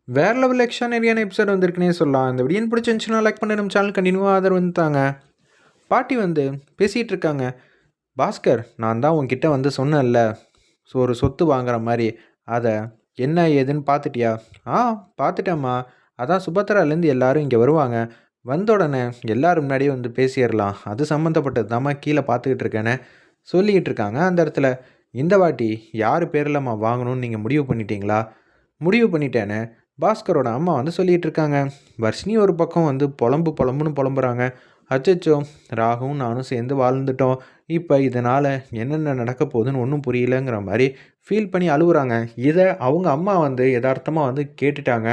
வேற level எக்ஸ்ட்ரானரியான episode வந்திருக்குன்னே சொல்லலாம். இந்த வீடியோ பிடிச்சிருந்துச்சுன்னா லைக் பண்ணி நம்ம சேனல் கண்டினியூவாக ஆதரவு வந்துட்டாங்க. பாட்டி வந்து பேசிகிட்டு இருக்காங்க. பாஸ்கர், நான் தான் உன்கிட்ட வந்து சொன்னேன்ல, ஒரு சொத்து வாங்குற மாதிரி, அதை என்ன ஏதுன்னு பார்த்துட்டியா? ஆ, பார்த்துட்டேம்மா. அதான் சுபத்ராலேருந்து எல்லாரும் இங்கே வருவாங்க. வந்த உடனே எல்லாரும் முன்னாடியே வந்து பேசிடலாம். அது சம்மந்தப்பட்டது தாம்மா கீழே பார்த்துக்கிட்டு இருக்கேன்னு சொல்லிக்கிட்டு இருக்காங்க. அந்த இடத்துல இந்த வாட்டி யார் பேரில்மா வாங்கணும்னு நீங்கள் முடிவு பண்ணிட்டீங்களா? முடிவு பண்ணிட்டேன்னு பாஸ்கரோட அம்மா வந்து சொல்லிகிட்டு இருக்காங்க. வர்ஷினி ஒரு பக்கம் வந்து புலம்புன்னு புலம்புறாங்க. அச்சச்சோ, ராகுவும் நானும் சேர்ந்து வாழ்ந்துட்டோம். இப்போ இதனால் என்னென்ன நடக்க போகுதுன்னு ஒன்றும் புரியலங்கிற மாதிரி ஃபீல் பண்ணி அழுகுறாங்க. இதை அவங்க அம்மா வந்து யதார்த்தமாக வந்து கேட்டுட்டாங்க.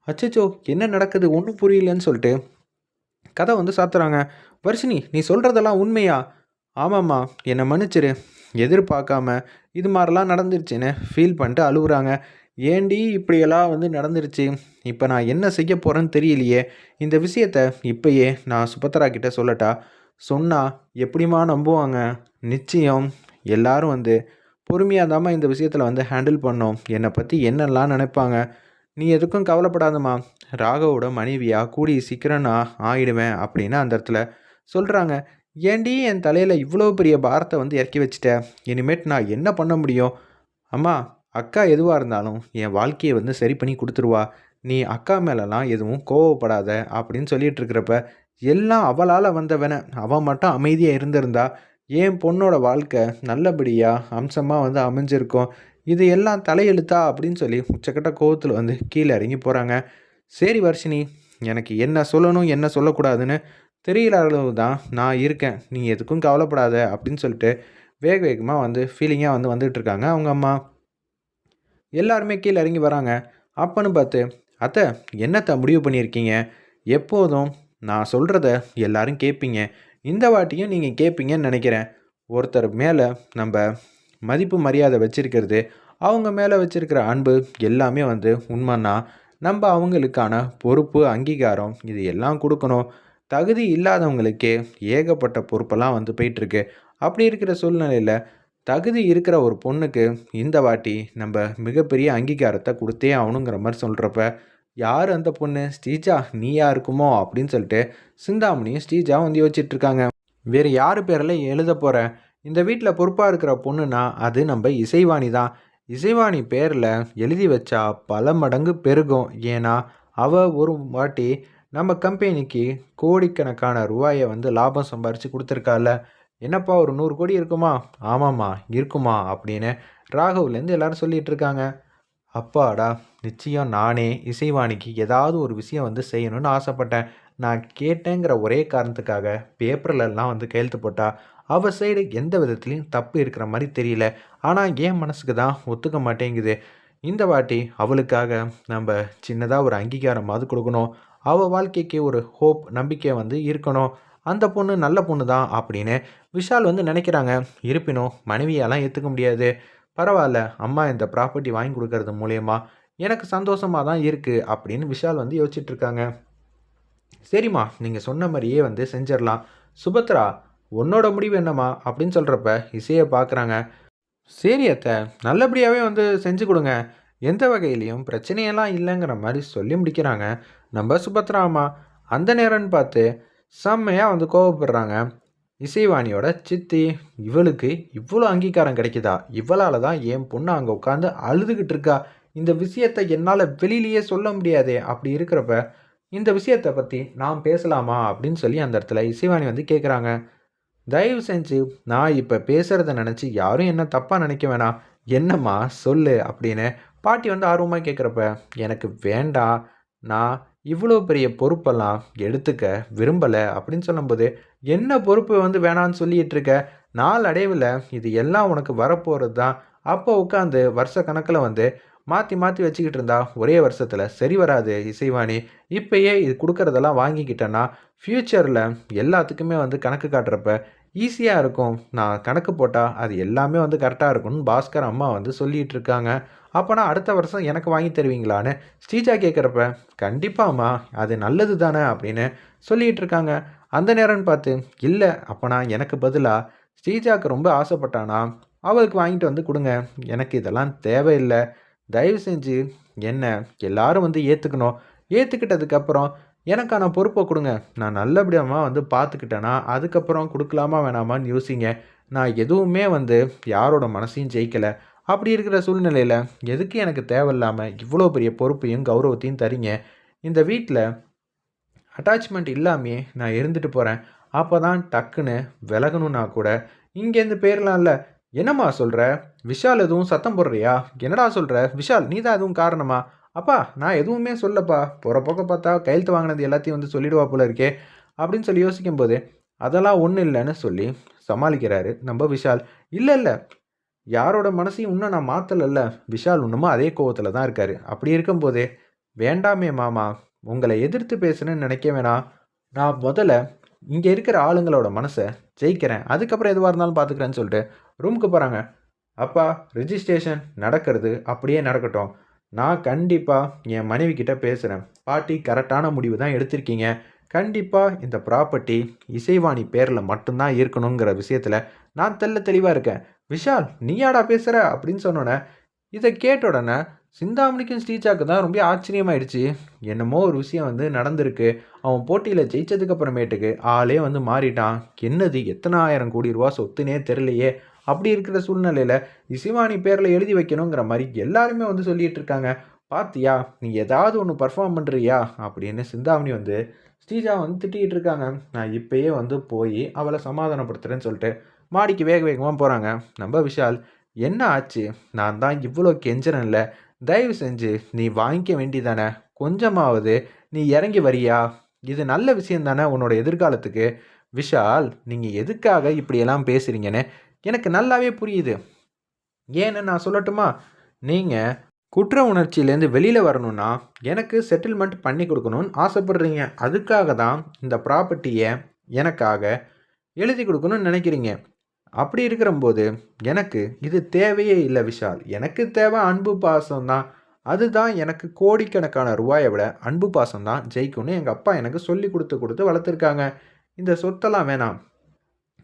அச்சச்சோ, என்ன நடக்குது ஒன்றும் புரியலன்னு சொல்லிட்டு கதை வந்து சாத்துறாங்க. வர்ஷினி, நீ சொல்கிறதெல்லாம் உண்மையா? ஆமாம்மா, என்னை மன்னிச்சிரு. எதிர்பார்க்காம இது மாதிரிலாம் நடந்துருச்சுன்னு ஃபீல் பண்ணிட்டு அழுகுறாங்க. ஏண்டி இப்படியெல்லாம் வந்து நடந்துருச்சு? இப்போ நான் என்ன செய்ய போகிறேன்னு தெரியலையே. இந்த விஷயத்த இப்போயே நான் சுபத்ரா கிட்ட சொல்லட்டா? சொன்னால் எப்படிம்மா நம்புவாங்க? நிச்சயம் எல்லாரும் வந்து பொறுமையாக தாம்மா இந்த விஷயத்தில் வந்து ஹேண்டில் பண்ணோம். என்னை பற்றி என்னெல்லாம் நினைப்பாங்க? நீ எதுக்கும் கவலைப்படாதம்மா. ராகவோட மனைவியாக கூடி சீக்கிரம் நான் ஆயிடுவேன் அப்படின்னு அந்த இடத்துல சொல்கிறாங்க. ஏண்டி என் தலையில் இவ்வளோ பெரிய பாரத்தை வந்து இறக்கி வச்சிட்ட? இனிமேட்டு நான் என்ன பண்ண முடியும்? அம்மா, அக்கா எதுவாக இருந்தாலும் என் வாழ்க்கையை வந்து சரி பண்ணி கொடுத்துருவா. நீ அக்கா மேலெலாம் எதுவும் கோவப்படாத அப்படின்னு சொல்லிட்டு இருக்கிறப்ப, எல்லாம் அவளால் வந்தவன அவன் மட்டும் அமைதியாக இருந்திருந்தா என் பொண்ணோட வாழ்க்கை நல்லபடியாக அம்சமாக வந்து அமைஞ்சிருக்கும். இது எல்லாம் தலையெழுத்தா அப்படின்னு சொல்லி உச்சக்கட்ட கோவத்தில் வந்து கீழே இறங்கி போகிறாங்க. சரி வர்ஷினி, எனக்கு என்ன சொல்லணும் என்ன சொல்லக்கூடாதுன்னு தெரியல அளவு தான் நான் இருக்கேன். நீ எதுக்கும் கவலைப்படாத அப்படின்னு சொல்லிட்டு வேகமாக வந்து ஃபீலிங்காக வந்து வந்துட்டுருக்காங்க அவங்க அம்மா. எல்லாருமே கீழே இறங்கி வராங்க. அப்பன்னு பார்த்து, அத்தை, என்னத்தை முடிவு பண்ணியிருக்கீங்க? எப்போதும் நான் சொல்கிறத எல்லாரும் கேட்பீங்க. இந்த வாட்டியும் நீங்கள் கேட்பீங்கன்னு நினைக்கிறேன். ஒருத்தர் மேலே நம்ம மதிப்பு மரியாதை வச்சுருக்கிறது, அவங்க மேலே வச்சுருக்கிற அன்பு எல்லாமே வந்து உண்மைன்னா, நம்ம அவங்களுக்கான பொறுப்பு, அங்கீகாரம் இது எல்லாம் கொடுக்கணும். தகுதி இல்லாதவங்களுக்கே ஏகப்பட்ட பொறுப்பெல்லாம் வந்து போயிட்டுருக்கு. அப்படி இருக்கிற சூழ்நிலையில் தகுதி இருக்கிற ஒரு பொண்ணுக்கு இந்த வாட்டி நம்ம மிகப்பெரிய அங்கீகாரத்தை கொடுத்தே ஆகணுங்கிற மாதிரி சொல்கிறப்ப, யார் அந்த பொண்ணு? ஸ்ரீஜா நீயா இருக்குமோ அப்படின்னு சொல்லிட்டு சிந்தாமணியும் ஸ்ரீஜா வந்து யோசிச்சுட்ருக்காங்க. வேறு யார் பேரில் எழுத போகிறேன்? இந்த வீட்டில் பொறுப்பாக இருக்கிற பொண்ணுனா அது நம்ம இசைவாணி தான். இசைவாணி பேரில் எழுதி வச்சா பல மடங்கு பெருகும். ஏன்னா அவள் ஒரு வாட்டி நம்ம கம்பெனிக்கு கோடிக்கணக்கான ரூபாயை வந்து லாபம் சம்பாரித்து கொடுத்துருக்கால. என்னப்பா ஒரு 100 கோடி இருக்குமா? ஆமாம்மா இருக்குமா அப்படின்னு ராகவ்லேருந்து எல்லாரும் சொல்லிகிட்டு இருக்காங்க. அப்பாடா, நிச்சயம் நானே இசைவாணிக்கு ஏதாவது ஒரு விஷயம் வந்து செய்யணும்னு ஆசைப்பட்டேன். நான் கேட்டேங்கிற ஒரே காரணத்துக்காக பேப்பர்லலாம் வந்து கையெழுத்து போட்டா அவள் சைடு எந்த விதத்துலையும் தப்பு இருக்கிற மாதிரி தெரியல. ஆனால் என் மனசுக்கு தான் ஒத்துக்க மாட்டேங்குது. இந்த வாட்டி அவளுக்காக நம்ம சின்னதாக ஒரு அங்கீகாரமாவது கொடுக்கணும். அவள் வாழ்க்கைக்கு ஒரு ஹோப், நம்பிக்கை வந்து இருக்கணும். அந்த பொண்ணு நல்ல பொண்ணு தான் அப்படின்னு விஷால் வந்து நினைக்கிறாங்க. இருப்பினும் மனைவியெல்லாம் ஏற்றுக்க முடியாது. பரவாயில்ல, அம்மா இந்த ப்ராப்பர்ட்டி வாங்கி கொடுக்கறது மூலயமா எனக்கு சந்தோஷமாக தான் இருக்குது அப்படின்னு விஷால் வந்து யோசிச்சுட்டு இருக்காங்க. சரிம்மா, நீங்கள் சொன்ன மாதிரியே வந்து செஞ்சிடலாம். சுபத்ரா, உன்னோட முடிவு என்னம்மா அப்படின்னு சொல்கிறப்ப இசையை பார்க்குறாங்க. சரி அத்தை, நல்லபடியாகவே வந்து செஞ்சு கொடுங்க. எந்த வகையிலையும் பிரச்சனையெல்லாம் இல்லைங்கிற மாதிரி சொல்லி முடிக்கிறாங்க நம்ம சுபத்ரா அம்மா. அந்த நேரம்னு பார்த்து செம்மையாக வந்து கோவப்படுறாங்க இசைவாணியோட சித்தி. இவளுக்கு இவ்வளோ அங்கீகாரம் கிடைக்குதா? இவளால் தான் என் பொண்ணு அங்கே உட்காந்து அழுதுகிட்டு இருக்கா. இந்த விஷயத்தை என்னால் வெளியிலேயே சொல்ல முடியாதே. அப்படி இருக்கிறப்ப இந்த விஷயத்தை பற்றி நான் பேசலாமா அப்படின்னு சொல்லி அந்த இடத்துல இசைவாணி வந்து கேட்குறாங்க. தயவு செஞ்சு நான் இப்போ பேசுகிறத நினச்சி யாரும் என்ன தப்பாக நினைக்க வேணாம். என்னம்மா சொல்லு அப்படின்னு பாட்டி வந்து ஆர்வமாக கேட்குறப்ப, எனக்கு வேண்டாம், நான் இவ்வளோ பெரிய பொறுப்பெல்லாம் எடுத்துக்க விரும்பலை அப்படின்னு சொல்லும்போது, என்ன பொறுப்பு வந்து வேணான்னு சொல்லிகிட்டு இருக்க? நாளடைவில் இது எல்லாம் உனக்கு வரப்போகிறது தான். அப்போ உட்காந்து வருஷ கணக்கில் வந்து மாற்றி மாற்றி வச்சுக்கிட்டு இருந்தா ஒரே வருஷத்தில் சரி வராது இசைவாணி. இப்போயே இது கொடுக்குறதெல்லாம் வாங்கிக்கிட்டேன்னா ஃப்யூச்சரில் எல்லாத்துக்குமே வந்து கணக்கு காட்டுறப்ப ஈஸியாக இருக்கும். நான் கணக்கு போட்டால் அது எல்லாமே வந்து கரெக்டாக இருக்கும்னு பாஸ்கர் அம்மா வந்து சொல்லிகிட்டு இருக்காங்க. அப்போனா அடுத்த வருஷம் எனக்கு வாங்கி தருவீங்களான்னு ஸ்ரீஜா கேட்குறப்ப, கண்டிப்பாம்மா, அது நல்லது தானே அப்படின்னு சொல்லிகிட்டு இருக்காங்க. அந்த நேரம்னு பார்த்து, இல்லை அப்போனா எனக்கு பதிலாக ஸ்ரீஜாவுக்கு ரொம்ப ஆசைப்பட்டானா அவளுக்கு வாங்கிட்டு வந்து கொடுங்க. எனக்கு இதெல்லாம் தேவையில்லை. தயவு செஞ்சு என்ன எல்லாரும் வந்து ஏற்றுக்கணும். ஏற்றுக்கிட்டதுக்கப்புறம் எனக்கான பொறுப்பை கொடுங்க. நான் நல்லபடியாக வந்து பார்த்துக்கிட்டேன்னா அதுக்கப்புறம் கொடுக்கலாமா வேணாமான்னு யோசிங்க. நான் எதுவுமே வந்து யாரோட மனசையும் ஜெயிக்கலை. அப்படி இருக்கிற சூழ்நிலையில் எதுக்கு எனக்கு தேவையில்லாமல் இவ்வளோ பெரிய பொறுப்பையும் கௌரவத்தையும் தரீங்க. இந்த வீட்டில் அட்டாச்மெண்ட் இல்லாமையே நான் இருந்துட்டு போகிறேன். அப்போ தான் டக்குன்னு விலகணுன்னா கூட இங்கேருந்து போயிடலாம்ல. என்னம்மா சொல்கிற? விஷால் எதுவும் சத்தம் போடுறியா? என்னடா சொல்கிற? விஷால் நீ தான் எதுவும் காரணமா? அப்பா நான் எதுவுமே சொல்லப்பா. போகிற பக்கம் பார்த்தா கையெழுத்து வாங்கினது எல்லாத்தையும் வந்து சொல்லிடுவா போல இருக்கே அப்படின்னு சொல்லி யோசிக்கும்போது அதெல்லாம் ஒன்றும் இல்லைன்னு சொல்லி சமாளிக்கிறாரு நம்ம விஷால். இல்லை இல்லை, யாரோட மனசையும் இன்னும் நான் மாற்றலைல்ல. விஷால் இன்னமும் அதே கோவத்தில் தான் இருக்காரு. அப்படி இருக்கும்போதே வேண்டாமே மாமா, உங்களை எதிர்த்து பேசுன்னு நினைக்க வேணாம். நான் முதல்ல இங்கே இருக்கிற ஆளுங்களோட மனசை ஜெயிக்கிறேன். அதுக்கப்புறம் எதுவாக இருந்தாலும் பார்த்துக்கிறேன்னு சொல்லிட்டு ரூமுக்கு போகிறாங்க. அப்பா ரிஜிஸ்ட்ரேஷன் நடக்கிறது அப்படியே நடக்கட்டும். நான் கண்டிப்பாக என் மனைவி கிட்ட பேசுகிறேன். பாட்டி கரெக்டான முடிவு தான் எடுத்திருக்கீங்க. கண்டிப்பாக இந்த ப்ராப்பர்ட்டி இசைவாணி பேரில் மட்டும்தான் இருக்கணுங்கிற விஷயத்தில் நான் தெளிவாக இருக்கேன். விஷால் நீயாடா பேசுகிற அப்படின்னு சொன்னோன்னே இதை கேட்ட உடனே சிந்தாமணிக்கும் ஸ்ரீஜாக்கு தான் ரொம்ப ஆச்சரியமாயிடுச்சு. என்னமோ ஒரு விஷயம் வந்து நடந்திருக்கு. அவன் போட்டியில் ஜெயிச்சதுக்கு அப்புறமேட்டுக்கு ஆளே வந்து மாறிட்டான். என்னது எத்தனை 1000 கோடி ரூபா சொத்துனே தெரியலையே. அப்படி இருக்கிற சூழ்நிலையில் இசைவாணி பேரில் எழுதி வைக்கணுங்கிற மாதிரி எல்லாருமே வந்து சொல்லிட்டு இருக்காங்க. பாத்தியா நீ ஏதாவது ஒன்று பர்ஃபார்ம் பண்ணுறியா அப்படின்னு சிந்தாமணி வந்து ஸ்ரீஜா வந்து திட்டிகிட்டு இருக்காங்க. நான் இப்பயே வந்து போய் அவளை சமாதானப்படுத்துகிறேன்னு சொல்லிட்டு மாடிக்கு வேக வேகமாக போகிறாங்க. நம்ம விஷால் என்ன ஆச்சு? நான் தான் இவ்வளோ கெஞ்சுறேன்ல, தயவு செஞ்சு நீ வாங்கிக்க வேண்டியதானே. கொஞ்சமாவது நீ இறங்கி வரியா? இது நல்ல விஷயம் தானே உன்னோட எதிர்காலத்துக்கு. விஷால் நீங்கள் எதுக்காக இப்படியெல்லாம் பேசுகிறீங்கன்னு எனக்கு நல்லாவே புரியுது. ஏன்னு நான் சொல்லட்டுமா? நீங்கள் குற்ற உணர்ச்சியிலேருந்து வெளியில் வரணும்னா எனக்கு செட்டில்மெண்ட் பண்ணி கொடுக்கணும்னு ஆசைப்படுறீங்க. அதுக்காக தான் இந்த ப்ராப்பர்ட்டியை எனக்காக எழுதி கொடுக்கணும்னு நினைக்கிறீங்க. அப்படி இருக்கிறம்போது எனக்கு இது தேவையே இல்லை விஷால். எனக்கு தேவை அன்பு பாசம் தான். அதுதான் எனக்கு கோடிக்கணக்கான ரூபாயை விட அன்பு பாசம் தான் ஜெயிக்கும்னு எங்கள் அப்பா எனக்கு சொல்லி கொடுத்து வளர்த்துருக்காங்க. இந்த சொத்தெல்லாம் வேணாம்.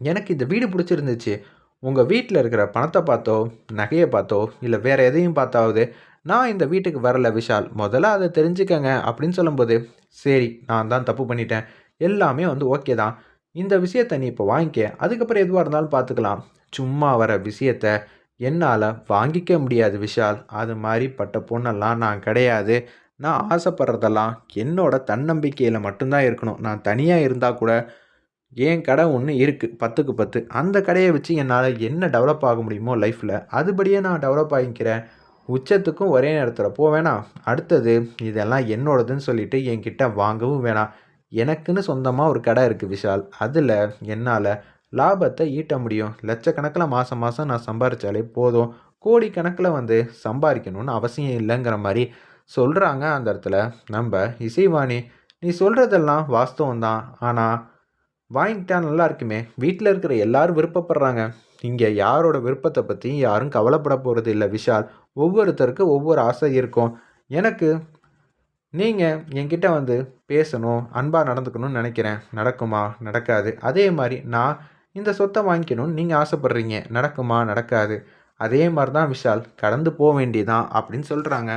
எனக்கு இந்த வீடு பிடிச்சிருந்துச்சு. உங்கள் வீட்டில் இருக்கிற பணத்தை பார்த்தோ, நகையை பார்த்தோ, இல்லை வேறு எதையும் பார்த்தாவது நான் இந்த வீட்டுக்கு வரல விஷால். முதல்ல அதை தெரிஞ்சுக்கங்க அப்படின்னு சொல்லும்போது, சரி நான் தான் தப்பு பண்ணிட்டேன். எல்லாமே வந்து ஓகே தான். இந்த விஷயத்தை நீ இப்போ வாங்கிக்க. அதுக்கப்புறம் எதுவாக இருந்தாலும் பார்த்துக்கலாம். சும்மா வர விஷயத்த என்னால் வாங்கிக்க முடியாது விஷால். அது மாதிரிப்பட்ட பொண்ணெல்லாம் நான் கிடையாது. நான் ஆசைப்படுறதெல்லாம் என்னோட தன்னம்பிக்கையில் மட்டும்தான் இருக்கணும். நான் தனியாக இருந்தால் கூட என் கடை ஒன்று இருக்குது 10க்கு 10. அந்த கடையை வச்சு என்னால் என்ன டெவலப் ஆக முடியுமோ லைஃப்பில் அதுபடியே நான் டெவலப் ஆகிக்கிறேன். உச்சத்துக்கும் ஒரே நேரத்தில் வேணாம். அடுத்தது இதெல்லாம் என்னோடதுன்னு சொல்லிட்டு என்கிட்ட வாங்கவும் வேணாம். எனக்குன்னு சொந்தமாக ஒரு கடை இருக்குது விஷால். அதில் என்னால் லாபத்தை ஈட்ட முடியும். லட்சக்கணக்கில் மாதம் மாதம் நான் சம்பாதிச்சாலே போதும். கோடிக்கணக்கில் வந்து சம்பாதிக்கணும்னு அவசியம் இல்லைங்கிற மாதிரி சொல்கிறாங்க. அந்த இடத்துல நம்ம இசைவாணி, நீ சொல்கிறதெல்லாம் வாஸ்தவம் தான். ஆனால் வாங்கிட்டா நல்லா இருக்குமே. வீட்டில் இருக்கிற எல்லாரும் விருப்பப்படுறாங்க. இங்கே யாரோட விருப்பத்தை பற்றி யாரும் கவலைப்பட போகிறது இல்லை விஷால். ஒவ்வொருத்தருக்கும் ஒவ்வொரு ஆசை இருக்கும். எனக்கு நீங்கள் என்கிட்ட வந்து பேசணும், அன்பாக நடந்துக்கணும்னு நினைக்கிறேன். நடக்குமா? நடக்காது. அதே மாதிரி நான் இந்த சொத்தை வாங்கிக்கணும்னு நீங்கள் ஆசைப்பட்றீங்க. நடக்குமா? நடக்காது. அதே மாதிரி தான் விஷால். கடந்து போக வேண்டியதான் அப்படின்னு சொல்கிறாங்க.